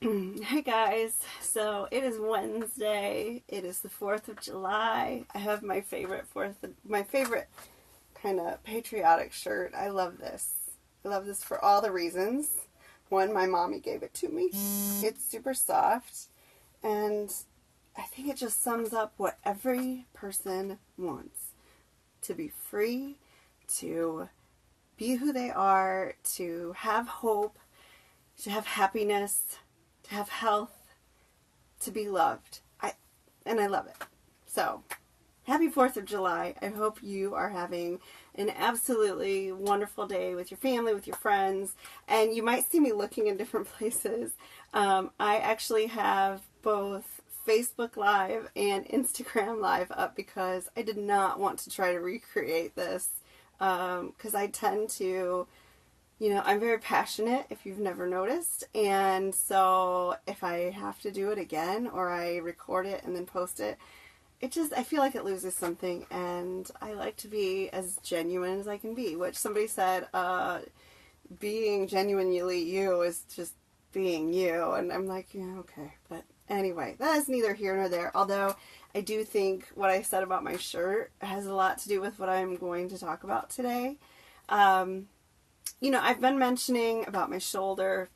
Hey guys, so it is Wednesday. It is the 4th of July. I have my favorite kind of patriotic shirt. I love this. I love this for all the reasons. One, my mommy gave it to me. It's super soft, and I think it just sums up what every person wants. To be free, to be who they are, to have hope, to have happiness, to have health, to be loved. I love it. So, happy 4th of July. I hope you are having an absolutely wonderful day with your family, with your friends, and you might see me looking in different places. I actually have both Facebook Live and Instagram Live up because I did not want to try to recreate this because I tend to, I'm very passionate, if you've never noticed, and so if I have to do it again or I record it and then post it, I feel like it loses something, and I like to be as genuine as I can be, which somebody said, being genuinely you is just being you, and I'm like, yeah, okay, but anyway, that is neither here nor there, although I do think what I said about my shirt has a lot to do with what I'm going to talk about today. I've been mentioning about my shoulder.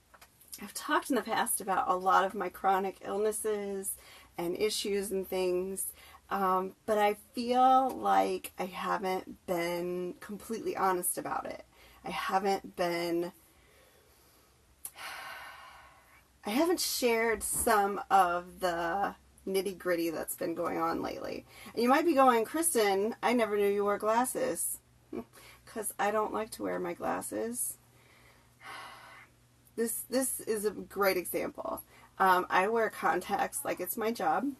I've talked in the past about a lot of my chronic illnesses and issues and things, but I feel like I haven't been completely honest about it. I haven't shared some of the nitty gritty that's been going on lately. And you might be going, Kristen, I never knew you wore glasses. Because I don't like to wear my glasses. This is a great example. I wear contacts like it's my job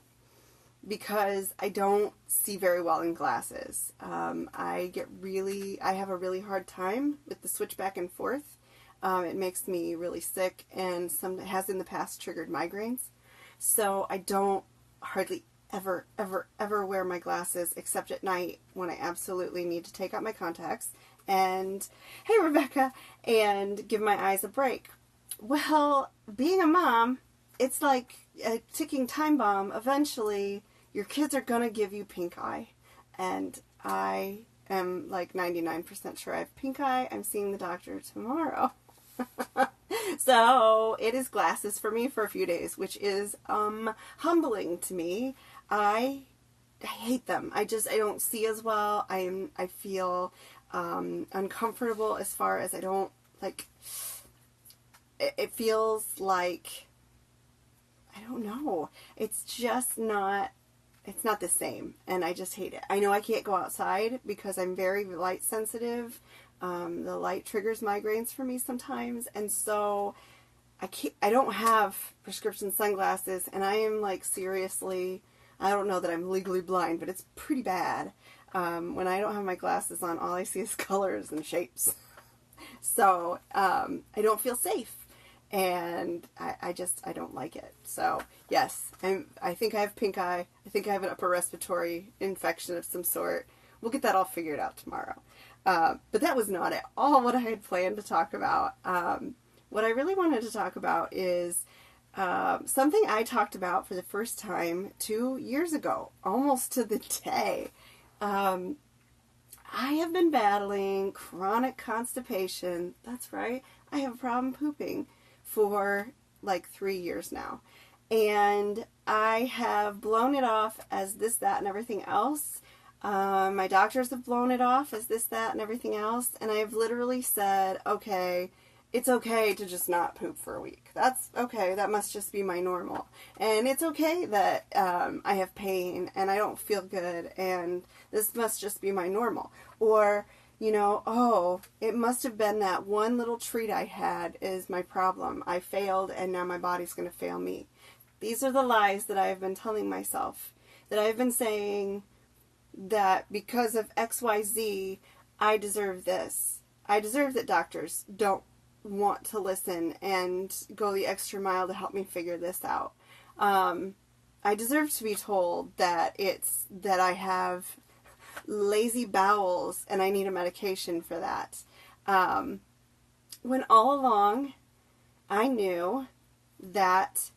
because I don't see very well in glasses. I have a really hard time with the switch back and forth. It makes me really sick, and it has in the past triggered migraines. So I don't hardly ever wear my glasses except at night when I absolutely need to take out my contacts and, hey Rebecca, and give my eyes a break. Well, being a mom, it's like a ticking time bomb. Eventually, your kids are gonna give you pink eye, and I am like 99% sure I have pink eye. I'm seeing the doctor tomorrow. So it is glasses for me for a few days, which is humbling to me. I hate them. I don't see as well. I feel uncomfortable as far as I don't like. It feels like, I don't know. It's just not. It's not the same, and I just hate it. I know I can't go outside because I'm very light sensitive. The light triggers migraines for me sometimes, and so I don't have prescription sunglasses, and I am like seriously, I don't know that I'm legally blind, but it's pretty bad. When I don't have my glasses on, all I see is colors and shapes. So I don't feel safe, and I don't like it. So yes, I think I have pink eye. I think I have an upper respiratory infection of some sort. We'll get that all figured out tomorrow. But that was not at all what I had planned to talk about. What I really wanted to talk about is something I talked about for the first time 2 years ago, almost to the day. I have been battling chronic constipation. That's right. I have a problem pooping for like 3 years now. And I have blown it off as this, that, and everything else. My doctors have blown it off as this, that, and everything else. And I have literally said, okay, it's okay to just not poop for a week. That's okay. That must just be my normal. And it's okay that I have pain and I don't feel good, and this must just be my normal. Or, oh, it must have been that one little treat I had is my problem. I failed, and now my body's going to fail me. These are the lies that I have been telling myself, that I've been saying that because of XYZ, I deserve this. I deserve that doctors don't want to listen and go the extra mile to help me figure this out. I deserve to be told that I have lazy bowels and I need a medication for that. When all along I knew that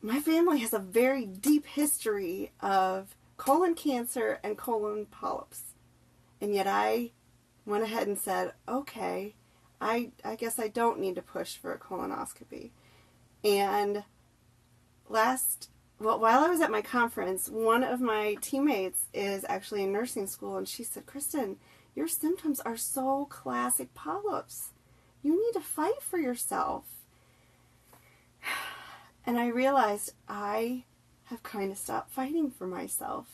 my family has a very deep history of colon cancer and colon polyps. And yet I went ahead and said, okay, I guess I don't need to push for a colonoscopy. And while I was at my conference, one of my teammates is actually in nursing school, and she said, Kristen, your symptoms are so classic polyps. You need to fight for yourself. And I realized I have kind of stopped fighting for myself.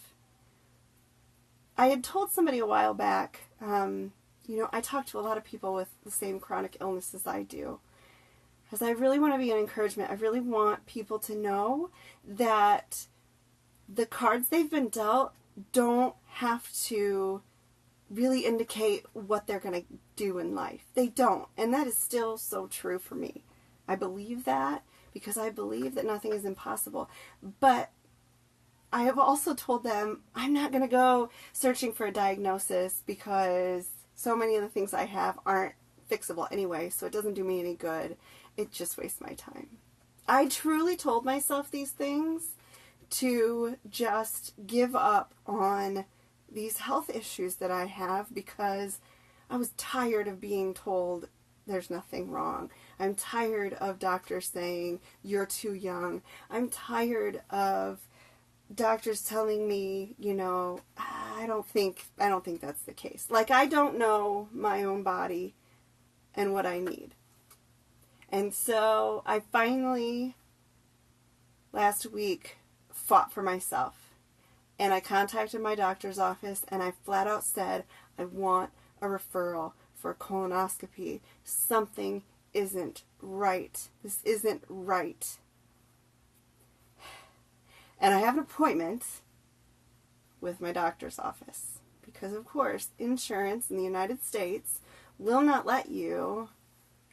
I had told somebody a while back, I talk to a lot of people with the same chronic illness as I do. Because I really want to be an encouragement. I really want people to know that the cards they've been dealt don't have to really indicate what they're going to do in life. They don't. And that is still so true for me. I believe that because I believe that nothing is impossible. But I have also told them I'm not going to go searching for a diagnosis because so many of the things I have aren't fixable anyway, so it doesn't do me any good. It just wastes my time. I truly told myself these things to just give up on these health issues that I have because I was tired of being told there's nothing wrong. I'm tired of doctors saying you're too young. I'm tired of doctors telling me, I don't think that's the case. Like, I don't know my own body and what I need. And so I finally, last week, fought for myself. And I contacted my doctor's office and I flat out said, I want a referral for a colonoscopy. Something isn't right. This isn't right. And I have an appointment with my doctor's office. Because, of course, insurance in the United States will not let you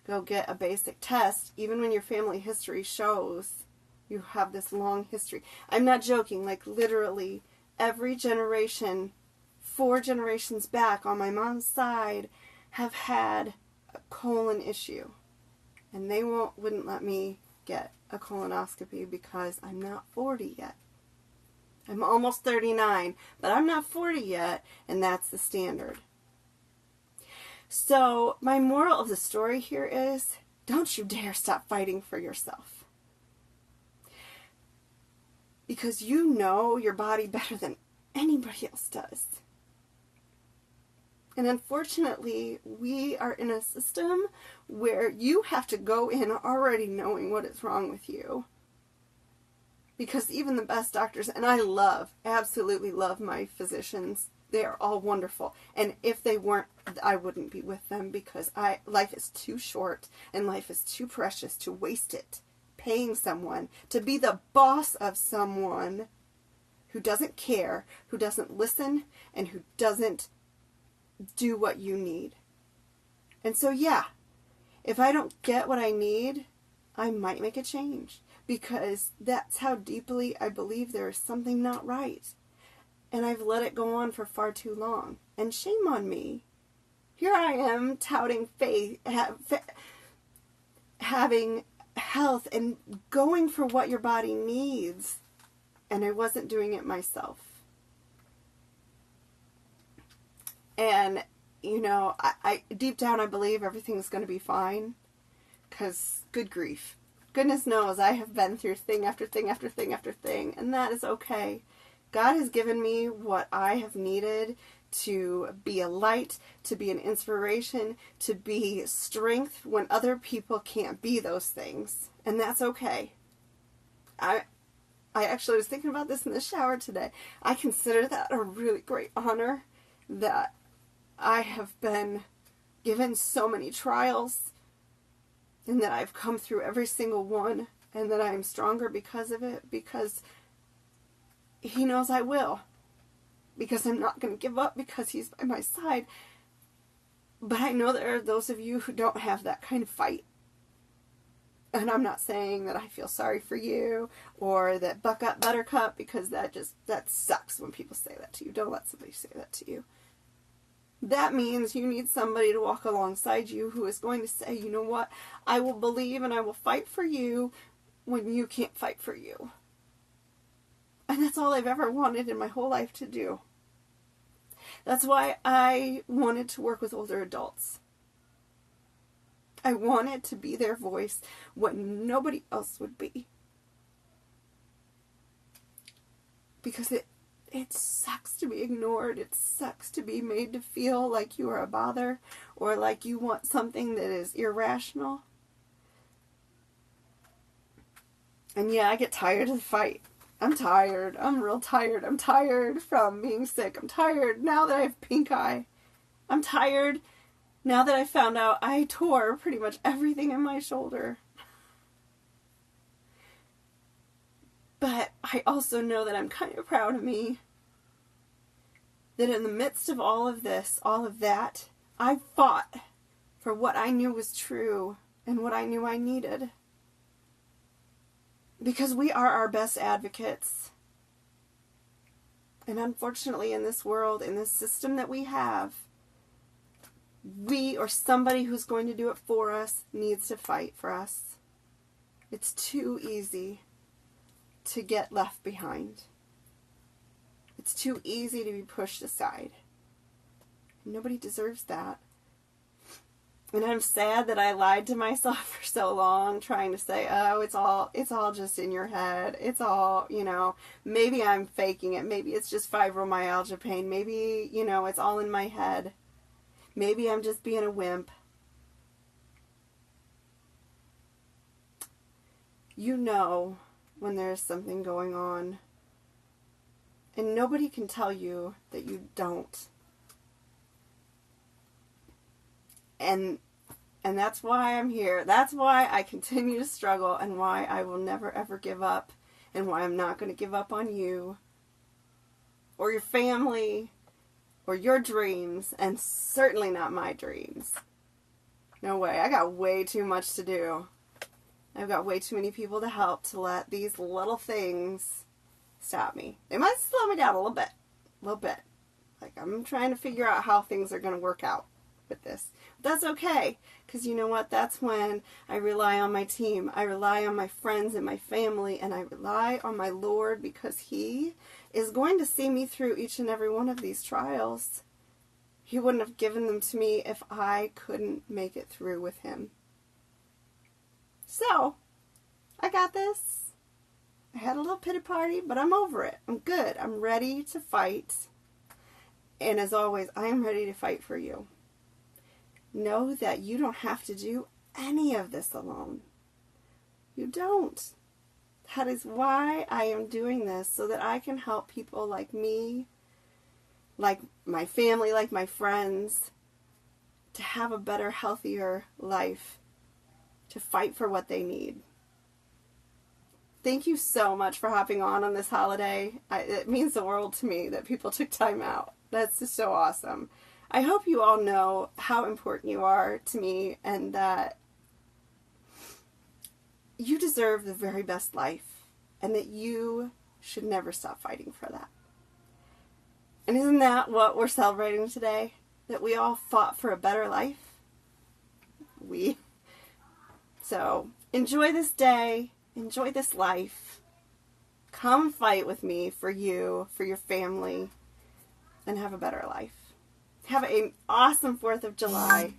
go get a basic test, even when your family history shows you have this long history. I'm not joking. Like, literally, every generation, 4 generations back on my mom's side, have had a colon issue. And they wouldn't let me get a colonoscopy because I'm not 40 yet. I'm almost 39, but I'm not 40 yet, and that's the standard. So my moral of the story here is, don't you dare stop fighting for yourself. Because you know your body better than anybody else does. And unfortunately, we are in a system where you have to go in already knowing what is wrong with you. Because even the best doctors, and I absolutely love my physicians. They are all wonderful. And if they weren't, I wouldn't be with them because life is too short and life is too precious to waste it paying someone to be the boss of someone who doesn't care, who doesn't listen, and who doesn't do what you need. And so, yeah, if I don't get what I need, I might make a change because that's how deeply I believe there is something not right. And I've let it go on for far too long. And shame on me. Here I am touting faith, having health and going for what your body needs. And I wasn't doing it myself. And, I deep down I believe everything's going to be fine. Because, good grief. Goodness knows I have been through thing after thing after thing after thing. And that is okay. God has given me what I have needed to be a light, to be an inspiration, to be strength when other people can't be those things. And that's okay. I actually was thinking about this in the shower today. I consider that a really great honor that I have been given so many trials and that I've come through every single one and that I am stronger because of it, because He knows I will. Because I'm not going to give up because He's by my side. But I know there are those of you who don't have that kind of fight. And I'm not saying that I feel sorry for you or that buck up buttercup, because that sucks when people say that to you. Don't let somebody say that to you. That means you need somebody to walk alongside you who is going to say, you know what, I will believe and I will fight for you when you can't fight for you. And that's all I've ever wanted in my whole life to do. That's why I wanted to work with older adults. I wanted to be their voice when nobody else would be. Because it sucks to be ignored. It sucks to be made to feel like you are a bother or like you want something that is irrational. And yeah, I get tired of the fight. I'm tired. I'm real tired. I'm tired from being sick. I'm tired now that I have pink eye. I'm tired now that I found out I tore pretty much everything in my shoulder. But I also know that I'm kind of proud of me. That in the midst of all of this, all of that, I fought for what I knew was true and what I knew I needed. Because we are our best advocates. And unfortunately in this world, in this system that we have, we or somebody who's going to do it for us needs to fight for us. It's too easy to get left behind. It's too easy to be pushed aside. Nobody deserves that. And I'm sad that I lied to myself for so long, trying to say, oh, it's all just in your head. It's all, maybe I'm faking it. Maybe it's just fibromyalgia pain. Maybe, it's all in my head. Maybe I'm just being a wimp. You know when there's something going on. And nobody can tell you that you don't. And that's why I'm here. That's why I continue to struggle and why I will never ever give up and why I'm not going to give up on you or your family or your dreams and certainly not my dreams. No way. I got way too much to do. I've got way too many people to help to let these little things stop me. They might slow me down a little bit. Like I'm trying to figure out how things are going to work out with this. That's okay, because you know what? That's when I rely on my team. I rely on my friends and my family, and I rely on my Lord because He is going to see me through each and every one of these trials. He wouldn't have given them to me if I couldn't make it through with Him. So, I got this. I had a little pity party, but I'm over it. I'm good. I'm ready to fight. And as always, I am ready to fight for you. Know that you don't have to do any of this alone. You don't. That is why I am doing this, so that I can help people like me, like my family, like my friends, to have a better, healthier life, to fight for what they need. Thank you so much for hopping on this holiday. It means the world to me that people took time out. That's just so awesome. I hope you all know how important you are to me and that you deserve the very best life and that you should never stop fighting for that. And isn't that what we're celebrating today? That we all fought for a better life? So enjoy this day. Enjoy this life. Come fight with me for you, for your family, and have a better life. Have an awesome 4th of July.